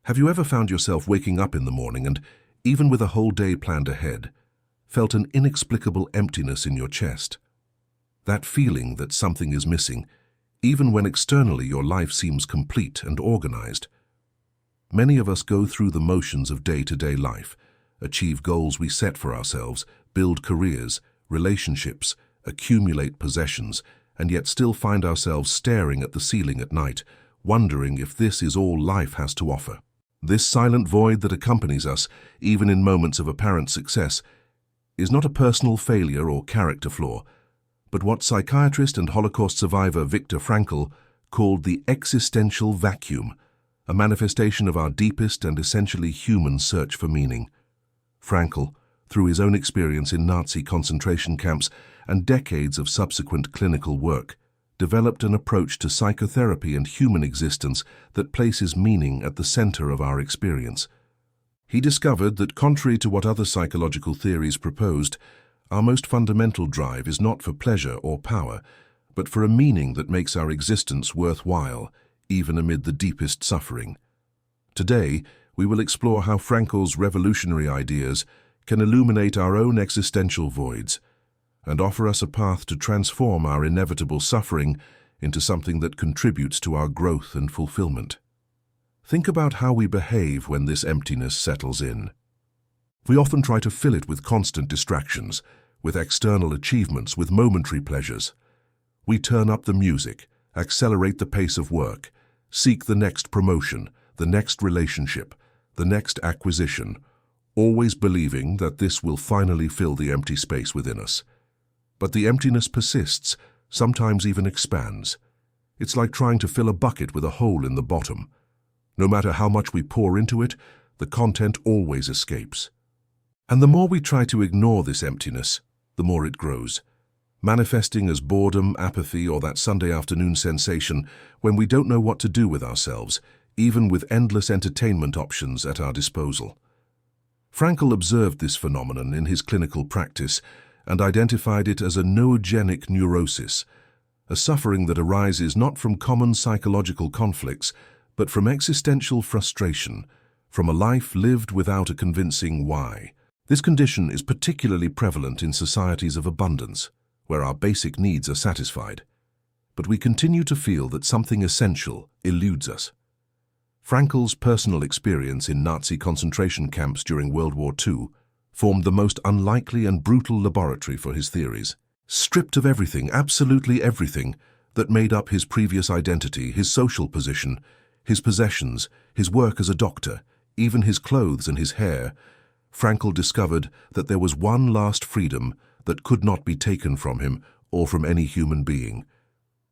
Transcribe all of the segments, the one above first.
Have you ever found yourself waking up in the morning and, even with a whole day planned ahead, felt an inexplicable emptiness in your chest? That feeling that something is missing, even when externally your life seems complete and organized. Many of us go through the motions of day-to-day life, achieve goals we set for ourselves, build careers, relationships, accumulate possessions, and yet still find ourselves staring at the ceiling at night, wondering if this is all life has to offer. This silent void that accompanies us, even in moments of apparent success, is not a personal failure or character flaw, but what psychiatrist and Holocaust survivor Viktor Frankl called the existential vacuum, a manifestation of our deepest and essentially human search for meaning. Frankl, through his own experience in Nazi concentration camps and decades of subsequent clinical work, developed an approach to psychotherapy and human existence that places meaning at the center of our experience. He discovered that, contrary to what other psychological theories proposed, our most fundamental drive is not for pleasure or power, but for a meaning that makes our existence worthwhile, even amid the deepest suffering. Today, we will explore how Frankl's revolutionary ideas can illuminate our own existential voids and offer us a path to transform our inevitable suffering into something that contributes to our growth and fulfillment. Think about how we behave when this emptiness settles in. We often try to fill it with constant distractions, with external achievements, with momentary pleasures. We turn up the music, accelerate the pace of work, seek the next promotion, the next relationship, the next acquisition, always believing that this will finally fill the empty space within us. But the emptiness persists, sometimes even expands. It's like trying to fill a bucket with a hole in the bottom. No matter how much we pour into it, the content always escapes. And the more we try to ignore this emptiness, the more it grows, manifesting as boredom, apathy, or that Sunday afternoon sensation when we don't know what to do with ourselves, even with endless entertainment options at our disposal. Frankl observed this phenomenon in his clinical practice and identified it as a noogenic neurosis, a suffering that arises not from common psychological conflicts, but from existential frustration, from a life lived without a convincing why. This condition is particularly prevalent in societies of abundance, where our basic needs are satisfied, but we continue to feel that something essential eludes us. Frankl's personal experience in Nazi concentration camps during World War II formed the most unlikely and brutal laboratory for his theories. Stripped of everything, absolutely everything, that made up his previous identity, his social position, his possessions, his work as a doctor, even his clothes and his hair, Frankl discovered that there was one last freedom that could not be taken from him or from any human being: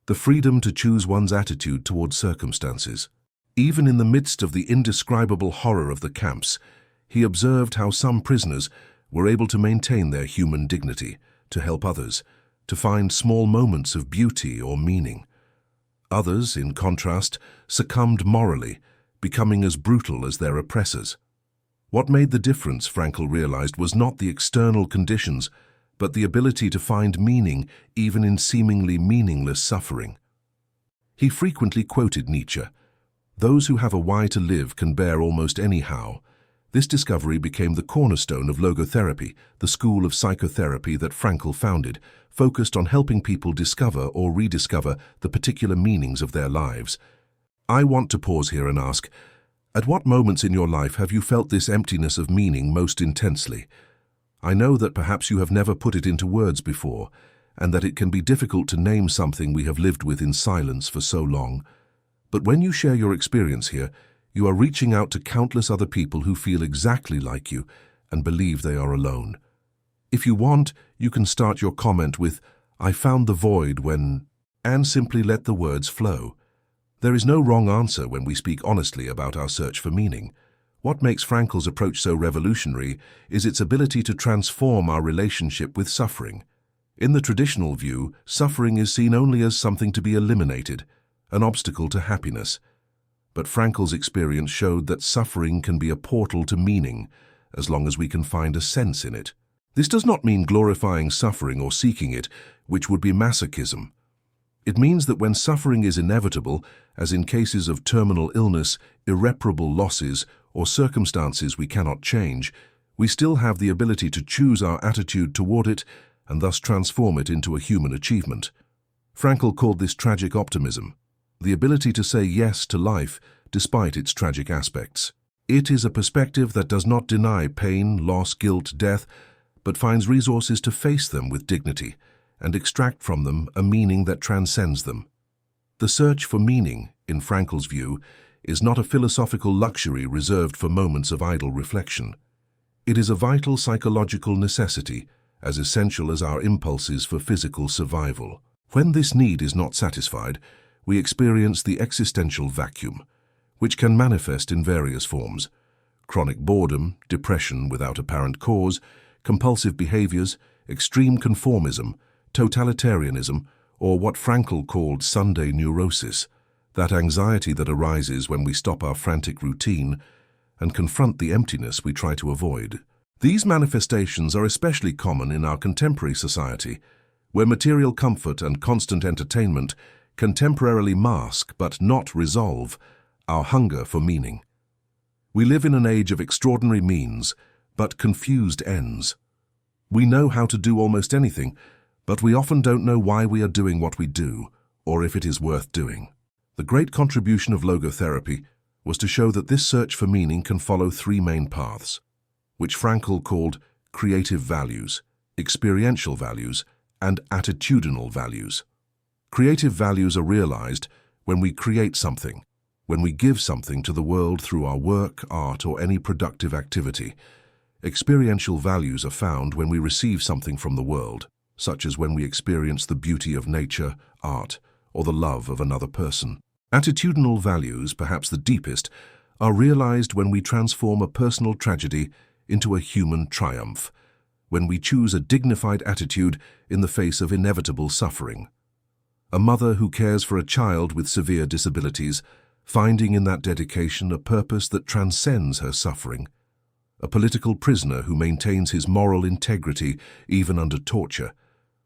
the freedom to choose one's attitude towards circumstances. Even in the midst of the indescribable horror of the camps, he observed how some prisoners were able to maintain their human dignity, to help others, to find small moments of beauty or meaning. Others, in contrast, succumbed morally, becoming as brutal as their oppressors. What made the difference, Frankl realized, was not the external conditions, but the ability to find meaning even in seemingly meaningless suffering. He frequently quoted Nietzsche, "Those who have a why to live can bear almost any how." This discovery became the cornerstone of Logotherapy, the school of psychotherapy that Frankl founded, focused on helping people discover or rediscover the particular meanings of their lives. I want to pause here and ask, at what moments in your life have you felt this emptiness of meaning most intensely? I know that perhaps you have never put it into words before, and that it can be difficult to name something we have lived with in silence for so long. But when you share your experience here, you are reaching out to countless other people who feel exactly like you and believe they are alone. If you want, you can start your comment with, "I found the void when," and simply let the words flow. There is no wrong answer when we speak honestly about our search for meaning. What makes Frankl's approach so revolutionary is its ability to transform our relationship with suffering. In the traditional view, suffering is seen only as something to be eliminated, an obstacle to happiness. But Frankl's experience showed that suffering can be a portal to meaning, as long as we can find a sense in it. This does not mean glorifying suffering or seeking it, which would be masochism. It means that when suffering is inevitable, as in cases of terminal illness, irreparable losses, or circumstances we cannot change, we still have the ability to choose our attitude toward it and thus transform it into a human achievement. Frankl called this tragic optimism, the ability to say yes to life despite its tragic aspects. It is a perspective that does not deny pain, loss, guilt, death, but finds resources to face them with dignity and extract from them a meaning that transcends them. The search for meaning, in Frankl's view, is not a philosophical luxury reserved for moments of idle reflection. It is a vital psychological necessity, as essential as our impulses for physical survival. When this need is not satisfied, we experience the existential vacuum, which can manifest in various forms: chronic boredom, depression without apparent cause, compulsive behaviors, extreme conformism, totalitarianism, or what Frankl called Sunday neurosis, that anxiety that arises when we stop our frantic routine and confront the emptiness we try to avoid. These manifestations are especially common in our contemporary society, where material comfort and constant entertainment can temporarily mask but not resolve our hunger for meaning. We live in an age of extraordinary means, but confused ends. We know how to do almost anything, but we often don't know why we are doing what we do, or if it is worth doing. The great contribution of logotherapy was to show that this search for meaning can follow three main paths, which Frankl called creative values, experiential values, and attitudinal values. Creative values are realized when we create something, when we give something to the world through our work, art, or any productive activity. Experiential values are found when we receive something from the world, such as when we experience the beauty of nature, art, or the love of another person. Attitudinal values, perhaps the deepest, are realized when we transform a personal tragedy into a human triumph, when we choose a dignified attitude in the face of inevitable suffering. A mother who cares for a child with severe disabilities, finding in that dedication a purpose that transcends her suffering. A political prisoner who maintains his moral integrity even under torture.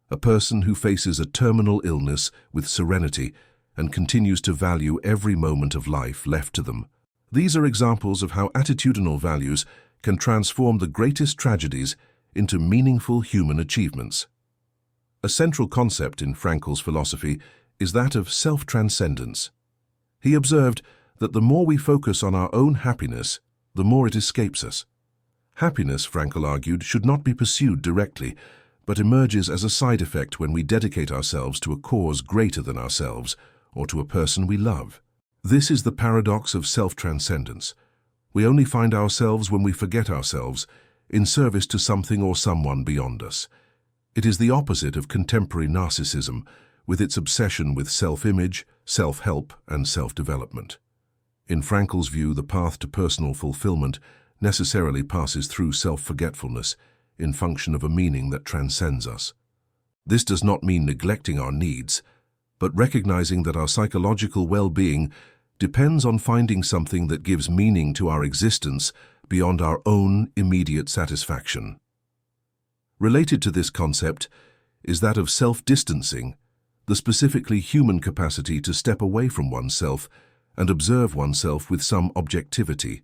A person who faces a terminal illness with serenity and continues to value every moment of life left to them. These are examples of how attitudinal values can transform the greatest tragedies into meaningful human achievements. A central concept in Frankl's philosophy is that of self-transcendence. He observed that the more we focus on our own happiness, the more it escapes us. Happiness, Frankl argued, should not be pursued directly, but emerges as a side effect when we dedicate ourselves to a cause greater than ourselves or to a person we love. This is the paradox of self-transcendence. We only find ourselves when we forget ourselves, in service to something or someone beyond us. It is the opposite of contemporary narcissism, with its obsession with self-image, self-help, and self-development. In Frankl's view, the path to personal fulfillment necessarily passes through self-forgetfulness in function of a meaning that transcends us. This does not mean neglecting our needs, but recognizing that our psychological well-being depends on finding something that gives meaning to our existence beyond our own immediate satisfaction. Related to this concept is that of self-distancing, the specifically human capacity to step away from oneself and observe oneself with some objectivity.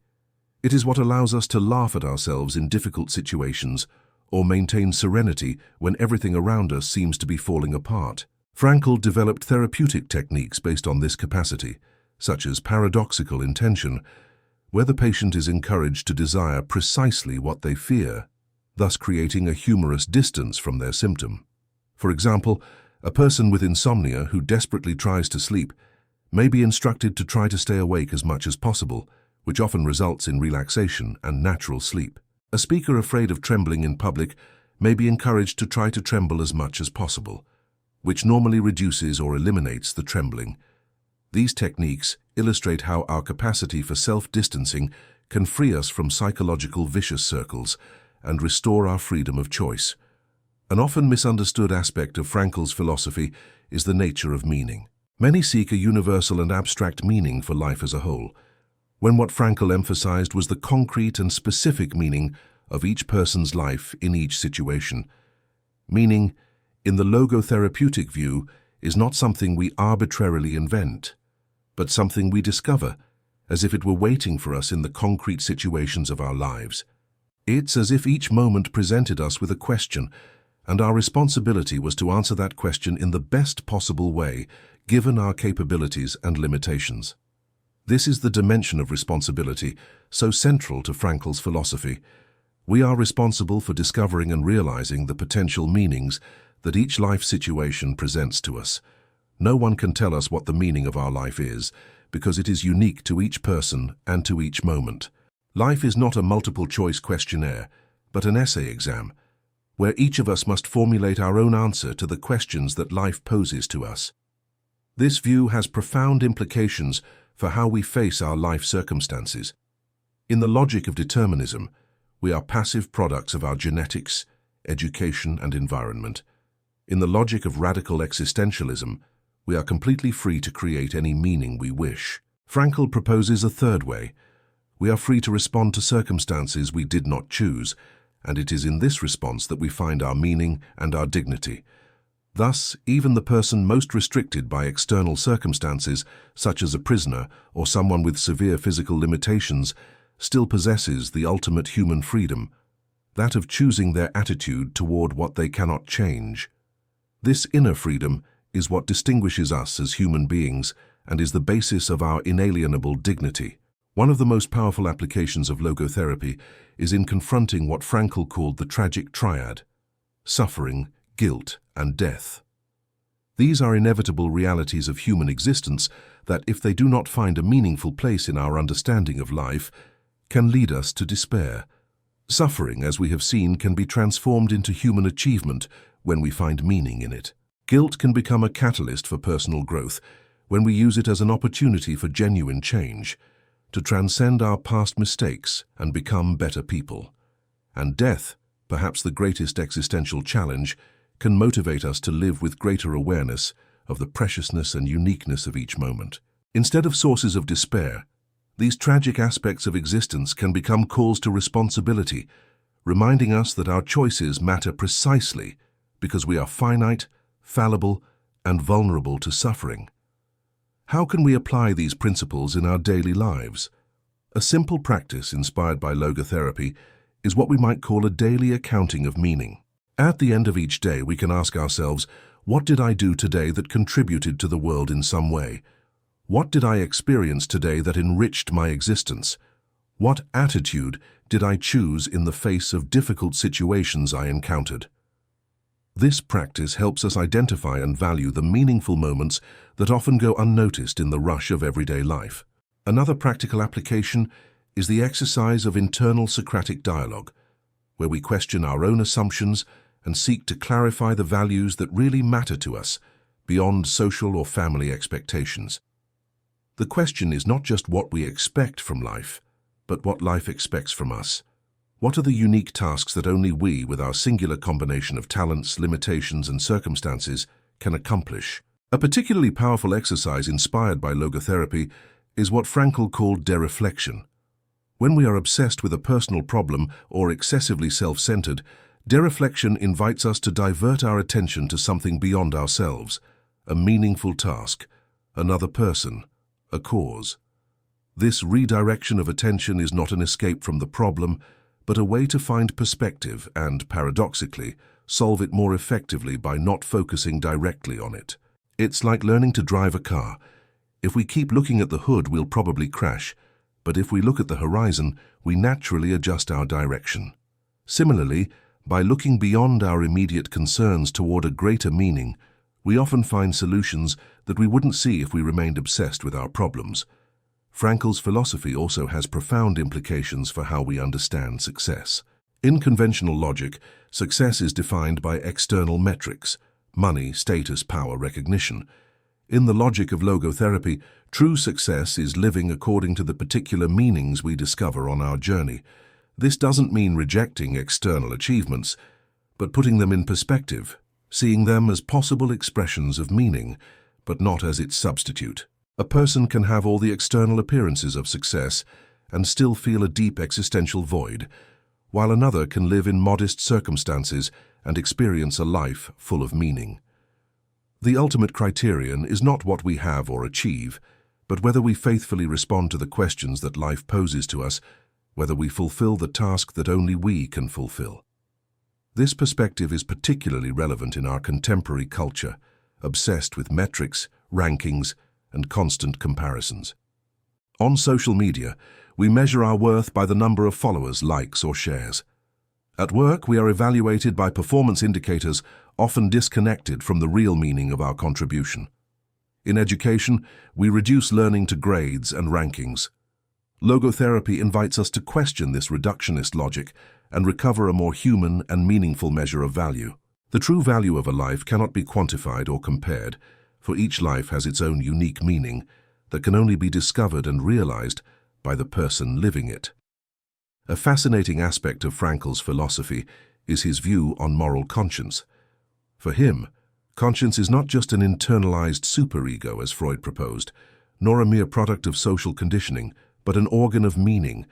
It is what allows us to laugh at ourselves in difficult situations or maintain serenity when everything around us seems to be falling apart. Frankl developed therapeutic techniques based on this capacity, such as paradoxical intention, where the patient is encouraged to desire precisely what they fear, thus creating a humorous distance from their symptom. For example, a person with insomnia who desperately tries to sleep may be instructed to try to stay awake as much as possible, which often results in relaxation and natural sleep. A speaker afraid of trembling in public may be encouraged to try to tremble as much as possible, which normally reduces or eliminates the trembling. These techniques illustrate how our capacity for self-distancing can free us from psychological vicious circles and restore our freedom of choice. An often misunderstood aspect of Frankl's philosophy is the nature of meaning. Many seek a universal and abstract meaning for life as a whole, when what Frankl emphasized was the concrete and specific meaning of each person's life in each situation. Meaning, in the logotherapeutic view, is not something we arbitrarily invent, but something we discover, as if it were waiting for us in the concrete situations of our lives. It's as if each moment presented us with a question, and our responsibility was to answer that question in the best possible way, given our capabilities and limitations. This is the dimension of responsibility, so central to Frankl's philosophy. We are responsible for discovering and realizing the potential meanings that each life situation presents to us. No one can tell us what the meaning of our life is, because it is unique to each person and to each moment. Life is not a multiple-choice questionnaire, but an essay exam, where each of us must formulate our own answer to the questions that life poses to us. This view has profound implications for how we face our life circumstances. In the logic of determinism, we are passive products of our genetics, education, and environment. In the logic of radical existentialism, we are completely free to create any meaning we wish. Frankl proposes a third way. We are free to respond to circumstances we did not choose, and it is in this response that we find our meaning and our dignity. Thus, even the person most restricted by external circumstances, such as a prisoner or someone with severe physical limitations, still possesses the ultimate human freedom, that of choosing their attitude toward what they cannot change. This inner freedom is what distinguishes us as human beings and is the basis of our inalienable dignity. One of the most powerful applications of logotherapy is in confronting what Frankl called the tragic triad: suffering, guilt, and death. These are inevitable realities of human existence that, if they do not find a meaningful place in our understanding of life, can lead us to despair. Suffering, as we have seen, can be transformed into human achievement when we find meaning in it. Guilt can become a catalyst for personal growth when we use it as an opportunity for genuine change, to transcend our past mistakes and become better people. And death, perhaps the greatest existential challenge, can motivate us to live with greater awareness of the preciousness and uniqueness of each moment. Instead of sources of despair, these tragic aspects of existence can become calls to responsibility, reminding us that our choices matter precisely because we are finite, fallible, and vulnerable to suffering. How can we apply these principles in our daily lives? A simple practice inspired by logotherapy is what we might call a daily accounting of meaning. At the end of each day, we can ask ourselves, what did I do today that contributed to the world in some way? What did I experience today that enriched my existence? What attitude did I choose in the face of difficult situations I encountered? This practice helps us identify and value the meaningful moments that often go unnoticed in the rush of everyday life. Another practical application is the exercise of internal Socratic dialogue, where we question our own assumptions and seek to clarify the values that really matter to us, beyond social or family expectations. The question is not just what we expect from life, but what life expects from us. What are the unique tasks that only we, with our singular combination of talents, limitations, and circumstances, can accomplish? A particularly powerful exercise inspired by logotherapy is what Frankl called dereflection. When we are obsessed with a personal problem or excessively self-centered, dereflection invites us to divert our attention to something beyond ourselves, a meaningful task, another person, a cause. This redirection of attention is not an escape from the problem, but a way to find perspective and, paradoxically, solve it more effectively by not focusing directly on it. It's like learning to drive a car. If we keep looking at the hood, we'll probably crash, but if we look at the horizon, we naturally adjust our direction. Similarly, by looking beyond our immediate concerns toward a greater meaning, we often find solutions that we wouldn't see if we remained obsessed with our problems. Frankl's philosophy also has profound implications for how we understand success. In conventional logic, success is defined by external metrics: money, status, power, recognition. In the logic of logotherapy, true success is living according to the particular meanings we discover on our journey. This doesn't mean rejecting external achievements, but putting them in perspective, seeing them as possible expressions of meaning, but not as its substitute. A person can have all the external appearances of success and still feel a deep existential void, while another can live in modest circumstances and experience a life full of meaning. The ultimate criterion is not what we have or achieve, but whether we faithfully respond to the questions that life poses to us, whether we fulfill the task that only we can fulfill. This perspective is particularly relevant in our contemporary culture, obsessed with metrics, rankings, and constant comparisons. On social media, we measure our worth by the number of followers, likes, or shares. At work, we are evaluated by performance indicators often disconnected from the real meaning of our contribution. In education, we reduce learning to grades and rankings. Logotherapy invites us to question this reductionist logic and recover a more human and meaningful measure of value. The true value of a life cannot be quantified or compared, for each life has its own unique meaning that can only be discovered and realized by the person living it. A fascinating aspect of Frankl's philosophy is his view on moral conscience. For him, conscience is not just an internalized superego, as Freud proposed, nor a mere product of social conditioning, but an organ of meaning,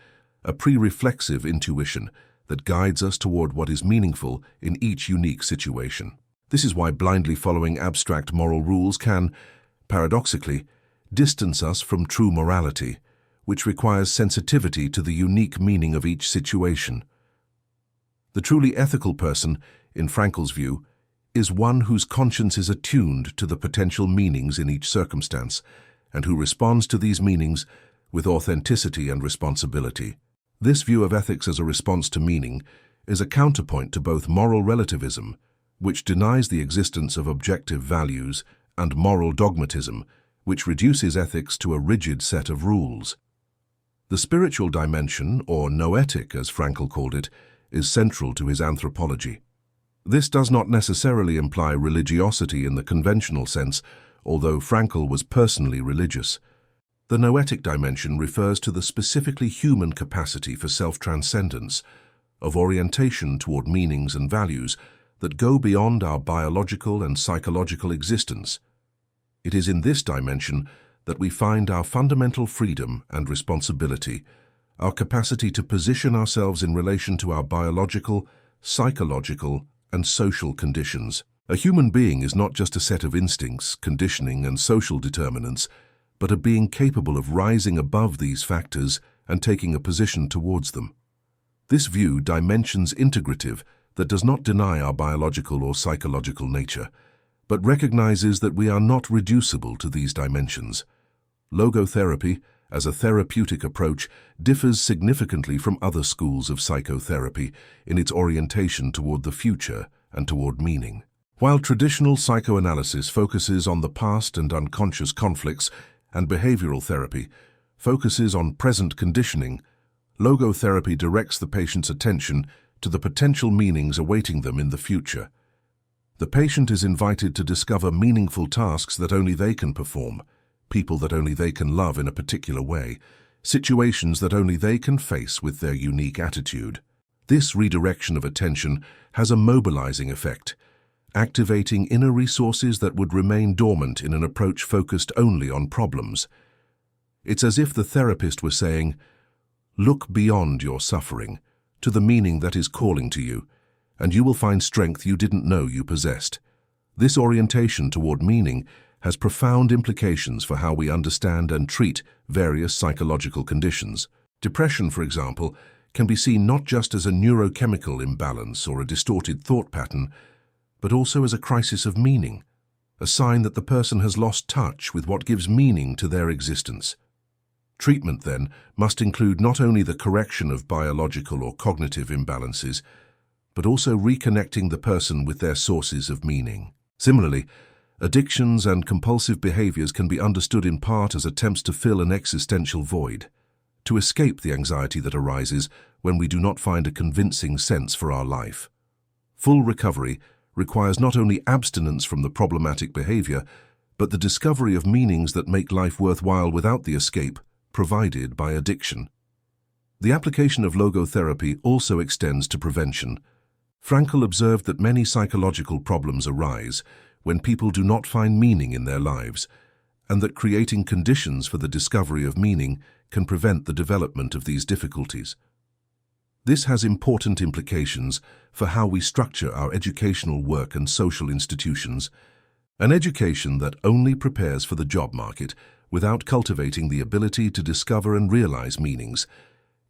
a pre-reflexive intuition that guides us toward what is meaningful in each unique situation. This is why blindly following abstract moral rules can, paradoxically, distance us from true morality, which requires sensitivity to the unique meaning of each situation. The truly ethical person, in Frankl's view, is one whose conscience is attuned to the potential meanings in each circumstance, and who responds to these meanings with authenticity and responsibility. This view of ethics as a response to meaning is a counterpoint to both moral relativism, which denies the existence of objective values, and moral dogmatism, which reduces ethics to a rigid set of rules. The spiritual dimension, or noetic as Frankl called it, is central to his anthropology. This does not necessarily imply religiosity in the conventional sense, although Frankl was personally religious. The noetic dimension refers to the specifically human capacity for self-transcendence, of orientation toward meanings and values that go beyond our biological and psychological existence. It is in this dimension that we find our fundamental freedom and responsibility, our capacity to position ourselves in relation to our biological, psychological, and social conditions. A human being is not just a set of instincts, conditioning, and social determinants, but a being capable of rising above these factors and taking a position towards them. This view dimensions integrative that does not deny our biological or psychological nature, but recognizes that we are not reducible to these dimensions. Logotherapy, as a therapeutic approach, differs significantly from other schools of psychotherapy in its orientation toward the future and toward meaning. While traditional psychoanalysis focuses on the past and unconscious conflicts, and behavioral therapy focuses on present conditioning, logotherapy directs the patient's attention to the potential meanings awaiting them in the future. The patient is invited to discover meaningful tasks that only they can perform, people that only they can love in a particular way, situations that only they can face with their unique attitude. This redirection of attention has a mobilizing effect, activating inner resources that would remain dormant in an approach focused only on problems. It's as if the therapist were saying, "Look beyond your suffering, to the meaning that is calling to you, and you will find strength you didn't know you possessed." This orientation toward meaning has profound implications for how we understand and treat various psychological conditions. Depression, for example, can be seen not just as a neurochemical imbalance or a distorted thought pattern, but also as a crisis of meaning, a sign that the person has lost touch with what gives meaning to their existence. Treatment, then, must include not only the correction of biological or cognitive imbalances, but also reconnecting the person with their sources of meaning. Similarly, addictions and compulsive behaviors can be understood in part as attempts to fill an existential void, to escape the anxiety that arises when we do not find a convincing sense for our life. Full recovery requires not only abstinence from the problematic behavior, but the discovery of meanings that make life worthwhile without the escape provided by addiction. The application of logotherapy also extends to prevention. Frankl observed that many psychological problems arise when people do not find meaning in their lives, and that creating conditions for the discovery of meaning can prevent the development of these difficulties. This has important implications for how we structure our educational work and social institutions, An education that only prepares for the job market without cultivating the ability to discover and realize meanings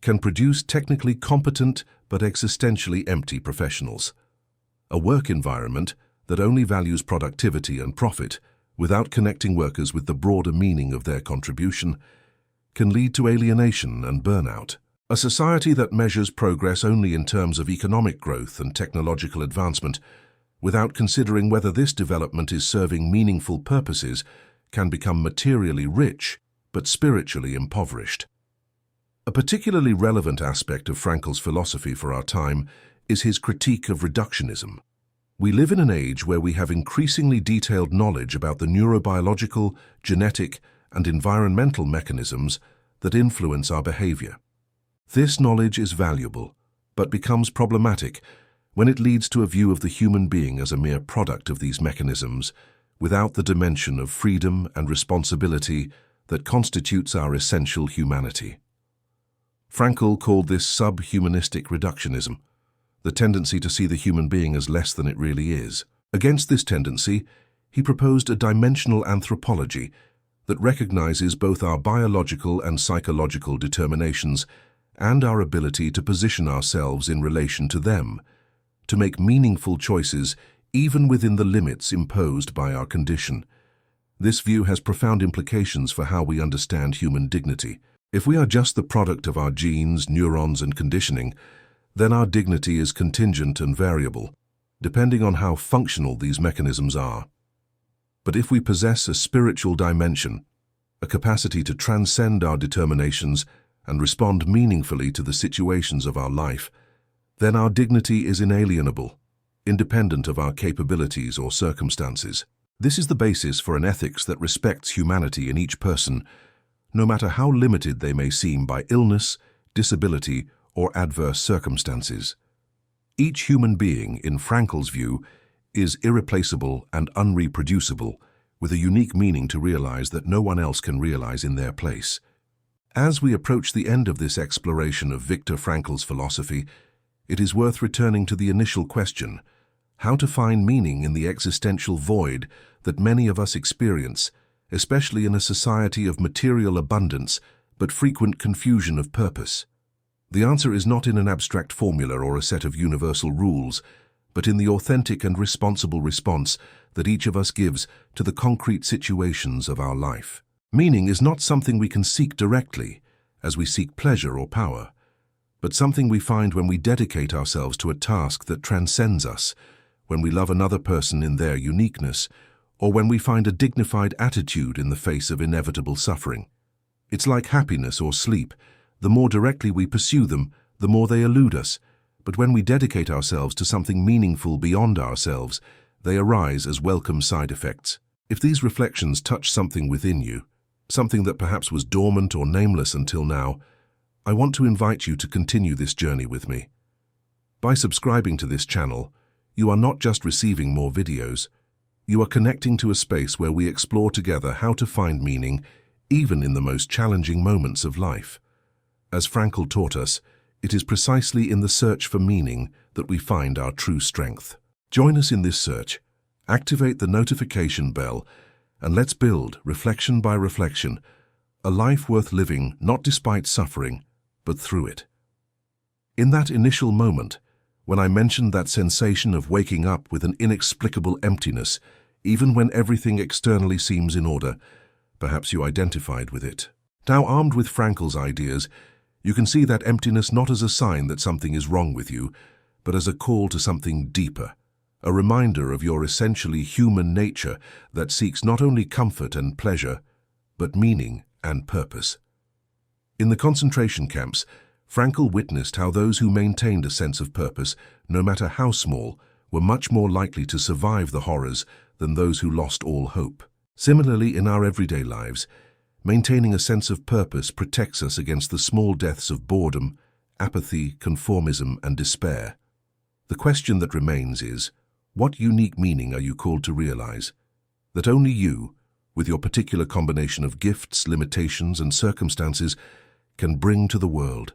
can produce technically competent but existentially empty professionals. A work environment that only values productivity and profit without connecting workers with the broader meaning of their contribution can lead to alienation and burnout. A society that measures progress only in terms of economic growth and technological advancement without considering whether this development is serving meaningful purposes can become materially rich but spiritually impoverished. A particularly relevant aspect of Frankl's philosophy for our time is his critique of reductionism. We live in an age where we have increasingly detailed knowledge about the neurobiological, genetic, and environmental mechanisms that influence our behavior. This knowledge is valuable, but becomes problematic when it leads to a view of the human being as a mere product of these mechanisms, without the dimension of freedom and responsibility that constitutes our essential humanity. Frankl called this subhumanistic reductionism, the tendency to see the human being as less than it really is. Against this tendency, he proposed a dimensional anthropology that recognizes both our biological and psychological determinations and our ability to position ourselves in relation to them, to make meaningful choices even within the limits imposed by our condition. This view has profound implications for how we understand human dignity. If we are just the product of our genes, neurons, and conditioning, then our dignity is contingent and variable, depending on how functional these mechanisms are. But if we possess a spiritual dimension, a capacity to transcend our determinations and respond meaningfully to the situations of our life, then our dignity is inalienable, independent of our capabilities or circumstances. This is the basis for an ethics that respects humanity in each person, no matter how limited they may seem by illness, disability, or adverse circumstances. Each human being, in Frankl's view, is irreplaceable and unreproducible, with a unique meaning to realize that no one else can realize in their place. As we approach the end of this exploration of Viktor Frankl's philosophy, it is worth returning to the initial question: how to find meaning in the existential void that many of us experience, especially in a society of material abundance but frequent confusion of purpose. The answer is not in an abstract formula or a set of universal rules, but in the authentic and responsible response that each of us gives to the concrete situations of our life. Meaning is not something we can seek directly, as we seek pleasure or power, but something we find when we dedicate ourselves to a task that transcends us, when we love another person in their uniqueness, or when we find a dignified attitude in the face of inevitable suffering. It's like happiness or sleep. The more directly we pursue them, the more they elude us. But when we dedicate ourselves to something meaningful beyond ourselves, they arise as welcome side effects. If these reflections touch something within you, something that perhaps was dormant or nameless until now, I want to invite you to continue this journey with me. By subscribing to this channel, you are not just receiving more videos, you are connecting to a space where we explore together how to find meaning, even in the most challenging moments of life. As Frankl taught us, it is precisely in the search for meaning that we find our true strength. Join us in this search, activate the notification bell, and let's build, reflection by reflection, a life worth living not despite suffering, but through it. In that initial moment, when I mentioned that sensation of waking up with an inexplicable emptiness, even when everything externally seems in order, perhaps you identified with it. Now, armed with Frankl's ideas, you can see that emptiness not as a sign that something is wrong with you, but as a call to something deeper, a reminder of your essentially human nature that seeks not only comfort and pleasure, but meaning and purpose. In the concentration camps, Frankl witnessed how those who maintained a sense of purpose, no matter how small, were much more likely to survive the horrors than those who lost all hope. Similarly, in our everyday lives, maintaining a sense of purpose protects us against the small deaths of boredom, apathy, conformism, and despair. The question that remains is, what unique meaning are you called to realize? That only you, with your particular combination of gifts, limitations, and circumstances, can bring to the world.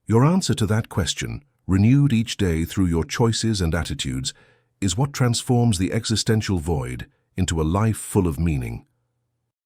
Your answer to that question, renewed each day through your choices and attitudes, is what transforms the existential void into a life full of meaning.